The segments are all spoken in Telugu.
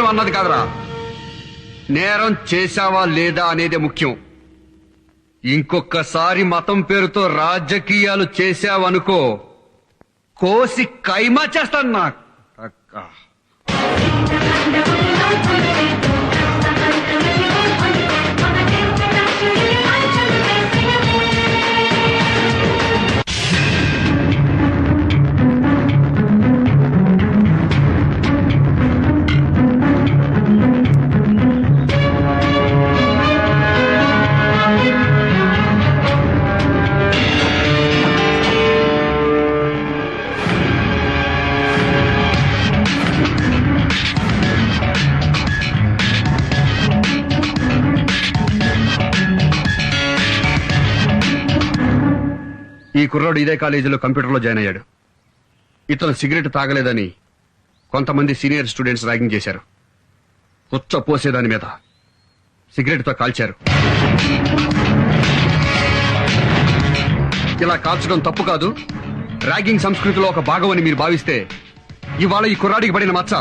అన్నది కాదురా, నేరం చేశావా లేదా అనేదే ముఖ్యం. ఇంకొకసారి మతం పేరుతో రాజకీయాలు చేశావనుకో, కోసి కైమా చేస్తాను. నా ఈ కుర్రాడు ఇదే కాలేజీలో కంప్యూటర్లో జాయిన్ అయ్యాడు. ఇతను సిగరెట్ తాగలేదని కొంతమంది సీనియర్ స్టూడెంట్స్ ర్యాగింగ్ చేశారు. పుచ్చ పోసేదాని మీద సిగరెట్తో కాల్చారు. ఇలా కాల్చడం తప్పు కాదు, ర్యాగింగ్ సంస్కృతిలో ఒక భాగం అని మీరు భావిస్తే ఇవాళ ఈ కుర్రాడికి పడిన మచ్చ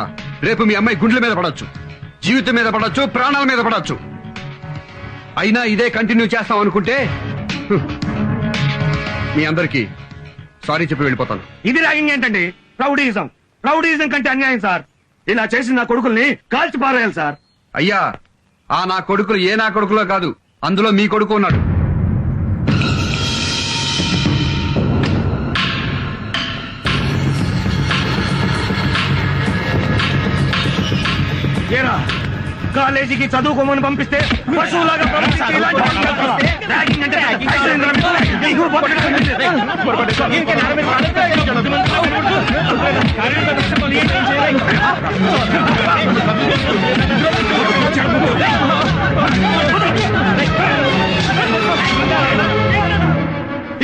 రేపు మీ అమ్మాయి గుండెల మీద పడొచ్చు, జీవితం మీద పడొచ్చు, ప్రాణాల మీద పడొచ్చు. అయినా ఇదే కంటిన్యూ చేస్తాం అనుకుంటే మీ అందరికి సారీ చెప్పి వెళ్ళిపోతాను. ఇది ర్యాగింగ్ ఏంటండి? రౌడీయిజం. రౌడీయిజం కంటే అన్యాయం సార్. ఇలా చేసిన నా కొడుకుల్ని కాల్చి పారేయాలి సార్. అయ్యా, ఆ నా కొడుకులు ఏ నా కొడుకులో కాదు, అందులో మీ కొడుకు ఉన్నాడు. ఏరా, కాలేజీకి చదువుకోమని పంపిస్తే పశువులాగా ప్రవర్తించి ఇలాంటి పనులు చేస్తావా? ర్యాగింగ్ అంటే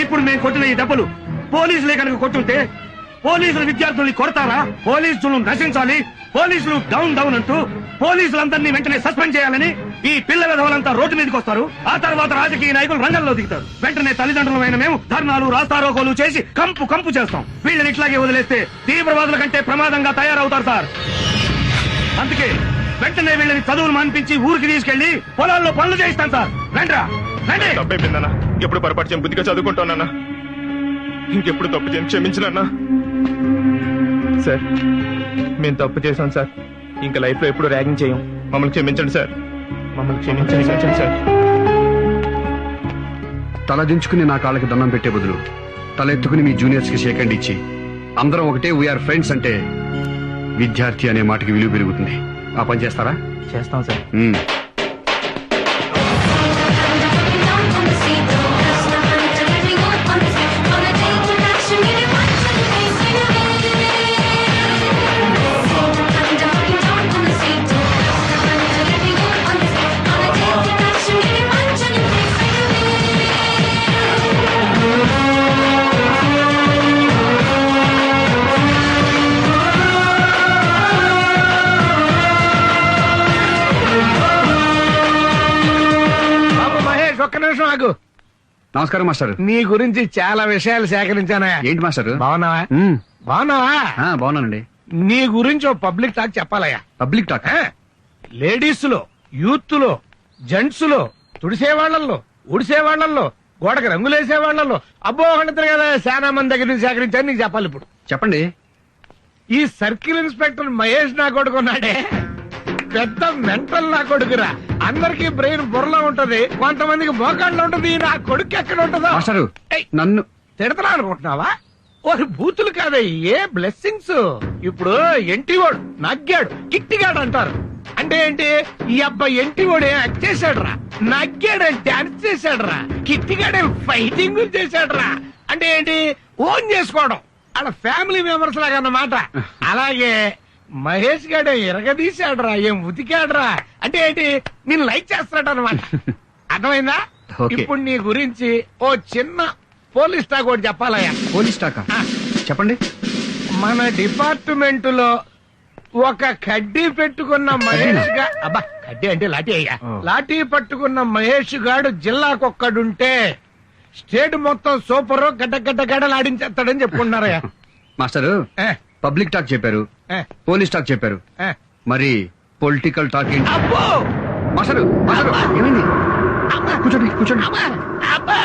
ఇప్పుడు మేము కొట్టిన ఈ దెబ్బలు పోలీసులే కనుక కొట్టుంటే పోలీసులు విద్యార్థుల్ని కొడతారా? పోలీసులు నశించాలి, పోలీసులు డౌన్ డౌన్ అంటూ పోలీసులందరినీ వెంటనే సస్పెండ్ చేయాలని ఈ పిల్ల విధవలంతా రోడ్డు మీదకి వస్తారు. ఆ తర్వాత రాజకీయ నాయకులు రంగంలో దిగుతారు. వెంటనే తల్లిదండ్రులమైన మేము ధర్నాలు, రాస్తారోకోలు చేసి కంపు కంపు చేస్తాం. వీళ్ళని ఇట్లాగే వదిలేస్తే తీవ్రవాదుల కంటే ప్రమాదంగా తయారవుతారు సార్. అందుకే వెంటనే వీళ్ళని చదువులు మాన్పించి ఊరికి తీసుకెళ్లి పొలాల్లో పనులు చేయిస్తాం సార్. రండ్రా రండి. తప్పైపోయిందన్నా, ఎప్పుడు పొరపాటు చేయను, బుద్ధిగా చదువుకుంటానన్నా. ఇంకెప్పుడు తప్పు చేయను, క్షమించనన్నా. సార్, మేము తప్పు చేశాం సార్. ఇంకా లైఫ్ లో ఎప్పుడు ర్యాగింగ్ చేయం. మమ్మల్ని క్షమించండి సార్, మమ్మల్ని క్షమించండి సార్. తల దించుకుని నా కాళ్ళకి దండం పెట్టే బదులు తలెత్తుకుని మీ జూనియర్స్ కి షేక్ హ్యాండ్ ఇచ్చి అందరం ఒకటే వీఆర్ ఫ్రెండ్స్ అంటే విద్యార్థి అనే మాటకి విలువ పెరుగుతుంది. ఆ పని చేస్తారా? చేస్తాం సార్. ఒక్క నిమిషం ఆగు. నమస్కారం మాస్టర్. నీ గురించి చాలా విషయాలు సేకరించానా. ఏంటి మాస్టర్? బాగున్నావా? బాగున్నావా? బాగున్నానండి. నీ గురించి ఓ పబ్లిక్ టాక్ చెప్పాలయ్యా. Public talk? లేడీస్ లో, యూత్ లో, జెంట్స్ లో, తుడిసేవాళ్లలో, ఉడిసేవాళ్లలో, గోడకు రంగులేసేవాళ్లలో, అబ్బో అంటారు కదా, చాలా మంది దగ్గర నుంచి సేకరించాను. నీకు చెప్పాలి ఇప్పుడు. చెప్పండి. ఈ సర్కిల్ ఇన్స్పెక్టర్ మహేష్ నా కొడుకున్నాడే, పెద్ద మెంటల్ నా కొడుకురా. అందరికి బ్రెయిన్ బుర్రలో ఉంటది, కొంతమందికి మోకాళ్ళలో ఉంటది. నా కొడుకు ఎక్కడ ఉంటుందో. మాస్టరు నన్ను తిడతా అనుకుంటున్నావా? ఓరి బూతులు కాదే, ఏ బ్లెస్సింగ్స్. ఇప్పుడు ఎంటివాడు నగ్గాడు, కిట్టిగాడు అంటారు. అంటే ఏంటి? ఈ అబ్బాయి ఎంటివాడే యాక్ట్ చేశాడు రా, నగ్గాడే డాన్స్ చేశాడు రా, కిట్టిగాడే ఫైటింగ్ చేశాడు రా. అంటే ఏంటి? ఓన్ చేసుకోవడం. అలా ఫ్యామిలీ మెంబర్స్ లాగా అన్నమాట. అలాగే మహేష్ గారు ఎరగదీశాడురా, ఏం ఉతికాడురా. అంటే ఏంటి? నేను లైక్ చేస్తాడు అనమాట. అర్థమైందా? ఇప్పుడు నీ గురించి ఓ చిన్న పోలీస్ టాక్ ఒకటి చెప్పాలయ్యా. పోలీస్ టాక్ చెప్పండి. మన డిపార్ట్మెంట్ లో ఒక కడ్డీ పెట్టుకున్న మహేష్ గా, అబ్బా కడ్డీ అంటే లాఠీ అయ్యా, లాఠీ పట్టుకున్న మహేష్ గాడు జిల్లాకొక్కడుంటే స్టేట్ మొత్తం సూపర్ గడ్డ గడ్డ గడ్డలాడించేస్తాడని చెప్పుకుంటున్నారయ్యా. మాస్టరు పబ్లిక్ టాక్ చెప్పారు, పోలీస్ టాక్ చెప్పారు, మరి పొలిటికల్ టాకింగ్. అబ్బో మాస్టర్ మాస్టర్ ఏమైంది? కూర్చోండి కూర్చోండి. అబ్బా! అబ్బా!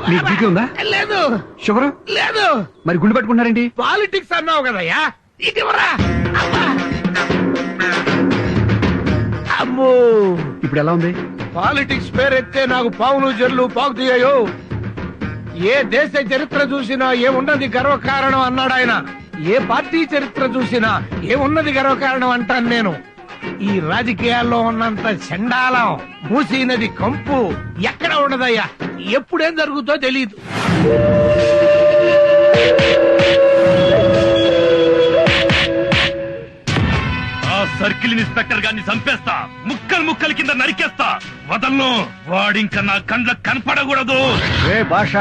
మీకు బీపీ ఉందా? లేదు షుగర్? లేదు. మరి గుండె పట్టుకుంటారేంటి? పాలిటిక్స్ అన్నావు కదయ్యా, ఇటీవరా. అమ్మో, ఇప్పుడు ఎలా ఉంది? పాలిటిక్స్ పేరెత్తే నాకు పావులు జర్లు పాకుతీయో. ఏ దేశ చరిత్ర చూసినా ఏమున్నది గర్వకారణం అన్నాడు ఆయన. ఏ పార్టీ చరిత్ర చూసినా ఏమున్నది గర్వకారణం అంటాను నేను. ఈ రాజకీయాల్లో ఉన్నంత చండాలం, మూసీ నది కంపు ఎక్కడ ఉండదయ్యా. ఎప్పుడేం జరుగుతో తెలియదు. ఆ సర్కిల్ ఇన్స్పెక్టర్ గారిని చంపేస్తా, ముక్కలు ముక్కల కింద నరికేస్తా, వదలను. వాడింక నా కండ్ల కనపడకూడదు. ఏ భాష,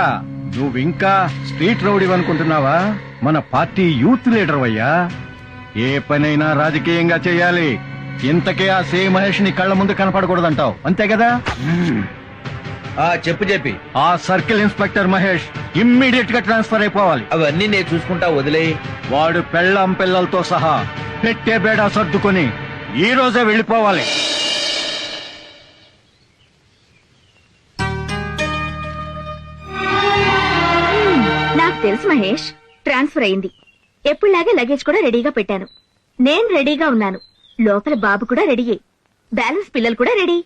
నువ్వింకా స్ట్రీట్ రౌడీ అనుకుంటున్నావా? మన పార్టీ యూత్ లీడర్ అయ్యా. ఏ పనైనా రాజకీయంగా చేయాలి. ఇంతకే ఆ సి మహేష్ ని కళ్ళ ముందు కనపడకూడదంటావు, అంతే కదా? చెప్పి ఆ సర్కిల్ ఇన్స్పెక్టర్ మహేష్ ఇమ్మీడియట్ గా ట్రాన్స్ఫర్ అయిపోవాలి. అవన్నీ నేను చూసుకుంటా, వదిలే. వాడు పెళ్ళాం పిల్లలతో సహా పెట్టే బేడా సర్దుకొని ఈ రోజే వెళ్ళిపోవాలి. నాకు తెలుసు మహేష్, ట్రాన్స్ఫర్ అయింది. ఎప్పుడులాగే లగేజ్ కూడా రెడీగా పెట్టాను. నేను రెడీగా ఉన్నాను. లోపల బాబు కూడా రెడీ. బ్యాలెన్స్ పిల్లలు కూడా రెడీ.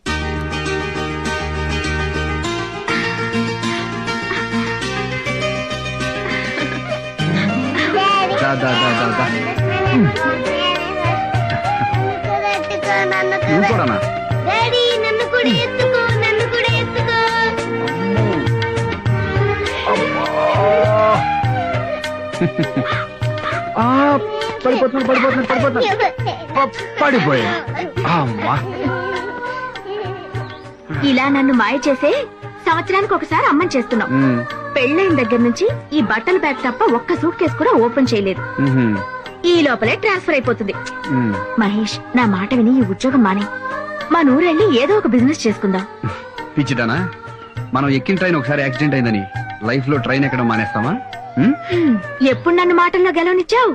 నువ్వు కూడానా? నన్ను కూడా ఎత్తుకో, నన్ను కూడా ఎత్తుకో. పడిపోయా. అమ్మా, ఇలా నన్ను మాయ చేసే సంవత్సరానికి ఒకసారి అమ్మని చేస్తున్నాం. పెళ్ళైన దగ్గర నుంచి ఈ బట్టల బ్యాగ్ తప్ప ఒక్క సూట్ కేసు కూడా ఓపెన్ చేయలేదు. ఈ లోపలే ట్రాన్స్ఫర్ అయిపోతుంది. మహేష్, నా మాట విని ఈ ఉద్యోగం మానే మా నూరెళ్ళి ఏదో ఒక బిజినెస్ చేసుకుందాం. పిచ్చిదానా? మనం ఎక్కిన ట్రైన్ ఒకసారి యాక్సిడెంట్ అయిందని లైఫ్ లో ట్రైన్ ఎక్కడం మానేస్తామా? ఎప్పుడు నన్ను మాటల్లో గెలవనిచ్చావు?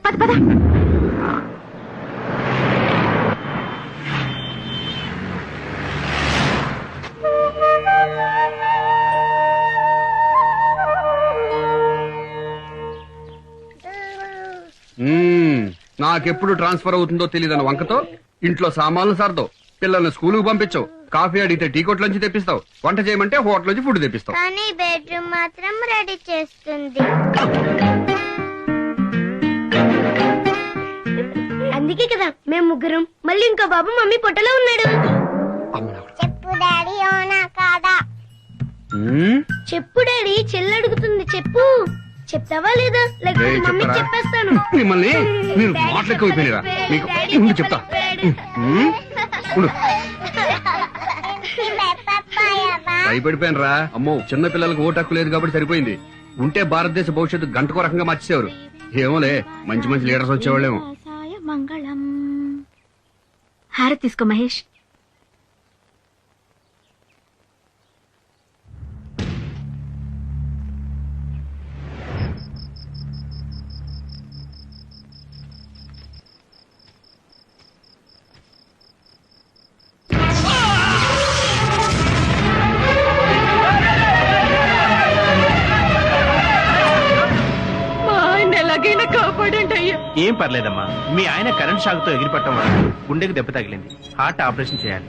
పద పద. నాకెప్పుడు ట్రాన్స్ఫర్ అవుతుందో తెలియదని వంకతో ఇంట్లో సామాన్లు సర్దో, పిల్లల్ని స్కూలుకు పంపించవు, కాఫీ అడిగితే టీ కొట్ల నుంచి తెప్పిస్తావు, వంట చేయమంటే హోటల్ నుంచి ఫుడ్ తెప్పిస్తావు. కానీ బెడ్రూమ్ మాత్రం రెడీ చేస్తుంది. అందుకే కదా మేము ముగ్గురం. మళ్ళీ ఇంకో బాబు మమ్మీ పొట్టలో ఉన్నాడు. చెప్పు డాడీ, అవునా కాదా? చెప్పు డాడీ, చెల్లి అడుగుతుంది. చెప్పు. చెప్తావా లేదా? లేకపోతే మమ్మీ చెప్పేస్తాను. మిమ్మల్ని మీరు మాటలెక్కువైపోయినరా? మీకు ఉండు చెప్తా. ఉండు. భయపడిపోయాను రా. అమ్మో, చిన్న పిల్లలకు ఓటు హక్కు లేదు కాబట్టి సరిపోయింది. ఉంటే భారతదేశ భవిష్యత్తు గంటకో రకంగా మార్చేసేవారు. ఏమోలే, మంచి మంచి లీడర్స్ వచ్చేవాళ్ళేమో. మంగళం. హారతి తీసుకో మహేష్. ఏం పర్లేదమ్మా, మీ ఆయన కరెంట్ షాక్ తో ఎగిరిపట్టడం వల్ల గుండెకి దెబ్బ తగిలింది. హార్ట్ ఆపరేషన్ చేయాలి.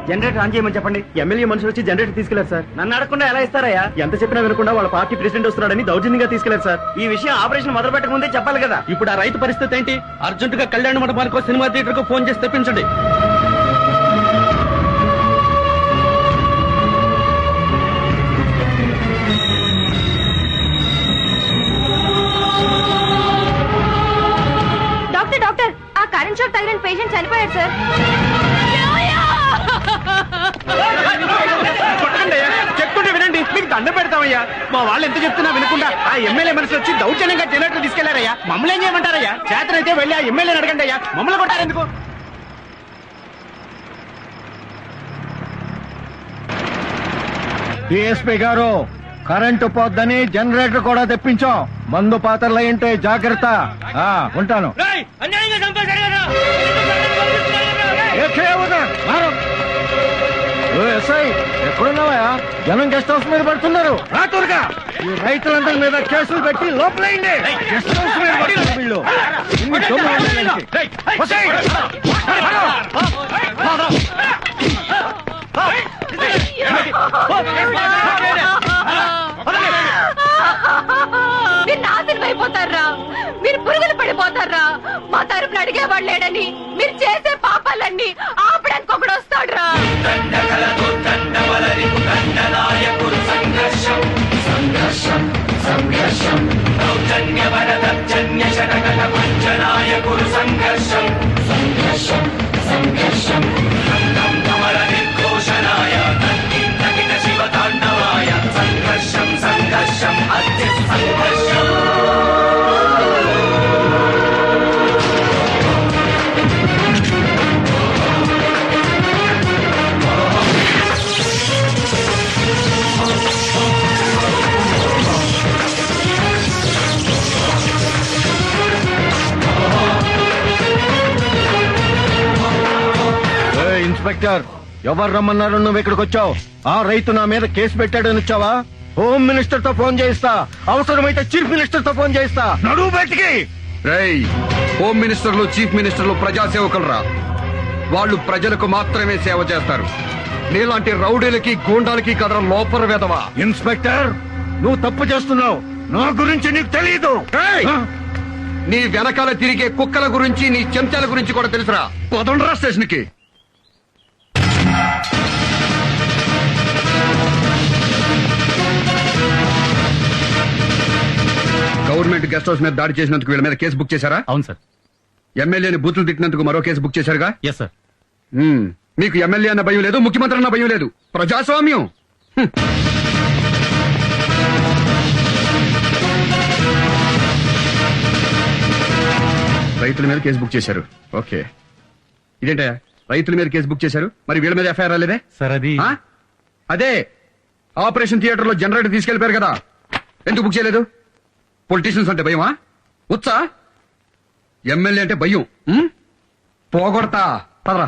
జనరేటర్ ఆన్ చేయమని చెప్పండి. ఎమ్మెల్యే మనుషులు వచ్చి జనరేటర్ తీసుకెళ్లారు సార్. నన్ను అడగకుండా ఎలా ఇస్తారయ్యా? ఎంత చెప్పినా వినకుండా వాళ్ళ పార్టీ ప్రెసిడెంట్ వస్తున్నాడని దౌర్జన్యంగా తీసుకెళ్లారు సార్. ఈ విషయం ఆపరేషన్ మొదలు పెట్టక ముందే చెప్పాలి కదా. ఇప్పుడు ఆ రైతు పరిస్థితి ఏంటి? అర్జెంట్ గా కళ్యాణ మండపానికో సినిమా థియేటర్ కో ఫోన్ చేసి తెప్పించండి. డాక్టర్ డాక్టర్, ఆ కరెంట్ షాక్ తగిలిన పేషెంట్ చనిపోయాడు సార్. చెప్తుంటే వినండి, మీకు దండ పెడతామయ్యా. మా వాళ్ళు ఎంత చెప్తున్నా వినకుండా ఆ ఎమ్మెల్యే మనుషులు వచ్చి దౌర్జన్యంగా జనరేటర్ తీసుకెళ్లారయ్యా. మమ్మల్ని ఏం చేయమంటారయ్యా? చేతనైతే వెళ్ళి ఆ ఎమ్మెల్యేని అడగండి అయ్యా. మమ్మల్ని కొట్టారెందుకు? డిఎస్పీ గారు, కరెంటు పోద్దని జనరేటర్ కూడా తెప్పించాం. మందు పాత్రలు ఏంటే జాగ్రత్త. ఉంటాను. ఎస్ఐ ఎక్కడున్నావా? జనం గెస్ట్ హౌస్ మీద పడుతున్నారు. రాత్రుగా ఈ రైతులందరి మీద కేసులు పెట్టి లోపలైంది. గెస్ట్ హౌస్ మీద పడుతున్నారు వీళ్ళు. ఇన్ని దొంగలు వీళ్ళకి. వసై! మీరు నాశనం అయిపోతారా? మీరు పురుగులు పడిపోతారా? మా తరపున అడిగేవాడు లేడని మీరు చేసే పాపాలన్నీ ఆపడానికి ఒకడు వస్తాడురా. ఇన్స్పెక్టర్, ఎవరు రమ్మన్నారు? నువ్వు ఇక్కడికి వచ్చావు. ఆ రైతు నా మీద కేసు పెట్టాడని వచ్చావా? హోమ్ మినిస్టర్ తో ఫోన్ చేయిస్తా, అవసరమైతే చీఫ్ మినిస్టర్ తో ఫోన్ చేయిస్తా. నడువు బయటికి. రేయ్, హోమ్ మినిస్టర్లు చీఫ్ మినిస్టర్లు ప్రజాసేవకులు రా. వాళ్ళు ప్రజలకు మాత్రమే సేవ చేస్తారు. నీలాంటి రౌడీలకి గూండాలకి కదరా లోపల వెదవా. ఇన్స్పెక్టర్, నువ్వు తప్పు చేస్తున్నావు. నా గురించి నీకు తెలియదు. నీ వెనకాల తిరిగే కుక్కల గురించి నీ చెంచాల గురించి కూడా తెలుసురా. పదండ్రా స్టేషన్ కి. గవర్నమెంట్ గెస్ట్ హౌస్ మీద దాడి చేసినందుకు వీళ్ళ మీద కేసు బుక్ చేశారా? అవును సార్. ఎమ్మెల్యేని బూతులు తిట్టినందుకు మరో కేసు బుక్ చేశారుగా? Yes sir. మీకు ఎమ్మెల్యే అన్న భయం లేదు, ముఖ్యమంత్రి అన్న భయం లేదు. ప్రజాస్వామ్యం. రైతుల మీద కేసు బుక్ చేశారు. ఓకే, ఇదేంటా రైతుల మీద కేసు బుక్ చేశారు, మరి వీళ్ళ మీద ఎఫ్ఐఆర్ రాలేదే? సార్ అది అదే ఆపరేషన్ థియేటర్ లో జనరేటర్ తీసుకెళ్లిపోయారు కదా, ఎందుకు బుక్ చేయలేదు? పొలిటీషియన్స్ అంటే భయమా? ఉత్సా ఎమ్మెల్యే అంటే భయం. పోగొడతా పదరా.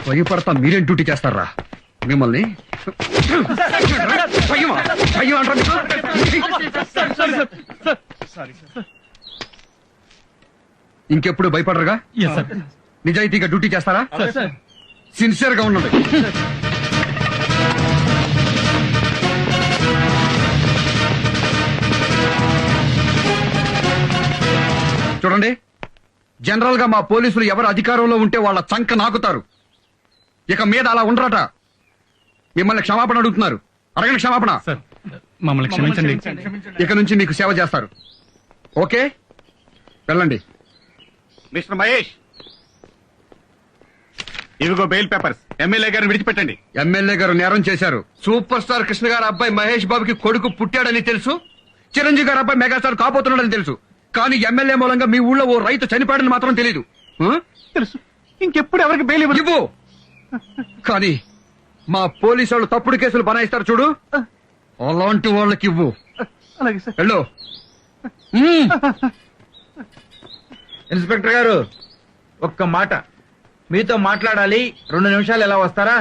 భయపడతా మీరేం డ్యూటీ చేస్తారా మిమ్మల్ని? భయమా? భయం అంటారు. ఇంకెప్పుడు భయపడరుగా? నిజాయితీగా డ్యూటీ చేస్తారా? సిన్సియర్ గా ఉన్నది. చూడండి, జనరల్ గా మా పోలీసులు ఎవరు అధికారంలో ఉంటే వాళ్ళ చంక నాకుతారు. ఇక మీద అలా ఉండరట. మిమ్మల్ని క్షమాపణ అడుగుతున్నారు. అడగండి క్షమాపణ. మమ్మల్ని క్షమించండి. ఇక నుంచి మీకు సేవ చేస్తారు. ఓకే, వెళ్ళండి. మిస్టర్ మహేష్, ఇవిగో బెయిల్ పేపర్స్. ఎమ్మెల్యే గారిని విడిచిపెట్టండి. ఎమ్మెల్యే గారు నేరం చేశారు. సూపర్ స్టార్ కృష్ణ గారి అబ్బాయి మహేష్ బాబుకి కొడుకు పుట్టాడని తెలుసు. చిరంజీవి గారి అబ్బాయి మెగాస్టార్ కాబోతున్నాడని తెలుసు. కానీ ఎమ్మెల్యే మూలంగా మీ ఊళ్ళో ఓ రైతు చనిపోయాడని మాత్రం తెలీదు. తెలుసు. ఇంకెప్పుడు ఎవరికి బెయిల్ ఇవ్వు. కానీ మా పోలీసు వాళ్ళు తప్పుడు కేసులు బనాయిస్తారు చూడు, అలాంటి వాళ్ళకి ఇవ్వు. అలాగే సార్. వెళ్ళు. ఇన్స్పెక్టర్ గారు, ఒక్క మాట మీతో మాట్లాడాలి. 2 నిమిషాలు ఎలా వస్తారా?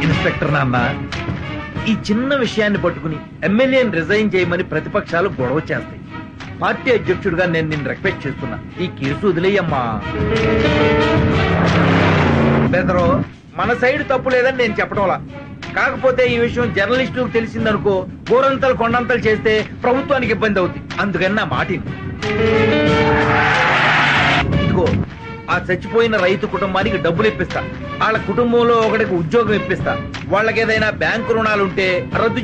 ఇన్స్పెక్టర్ నాన్న, ఈ చిన్న విషయాన్ని పట్టుకుని ఎమ్మెల్యేని రిజైన్ చేయమని ప్రతిపక్షాలు గొడవ చేస్తాయి. పార్టీ అధ్యక్షుడిగా నేను నిన్ను రిక్వెస్ట్ చేస్తున్నా, ఈ కేసు వదిలేయమ్మా. బెదరో, మన సైడ్ తప్పు లేదని నేను చెప్పడంలా. కాకపోతే ఈ విషయం జర్నలిస్టులకు తెలిసిందనుకో, కూరంతలు కొండంతలు చేస్తే ప్రభుత్వానికి ఇబ్బంది అవుతుంది. అందుకని నా మాట ఇదిగో, ఆ చచ్చిపోయిన రైతు కుటుంబానికి డబ్బులు ఇప్పిస్తా. వాళ్ళ కుటుంబంలో ఒకటికి ఉద్యోగం ఇప్పిస్తా. వాళ్ళకి ఏదైనా బ్యాంకు రుణాలుంటే రద్దు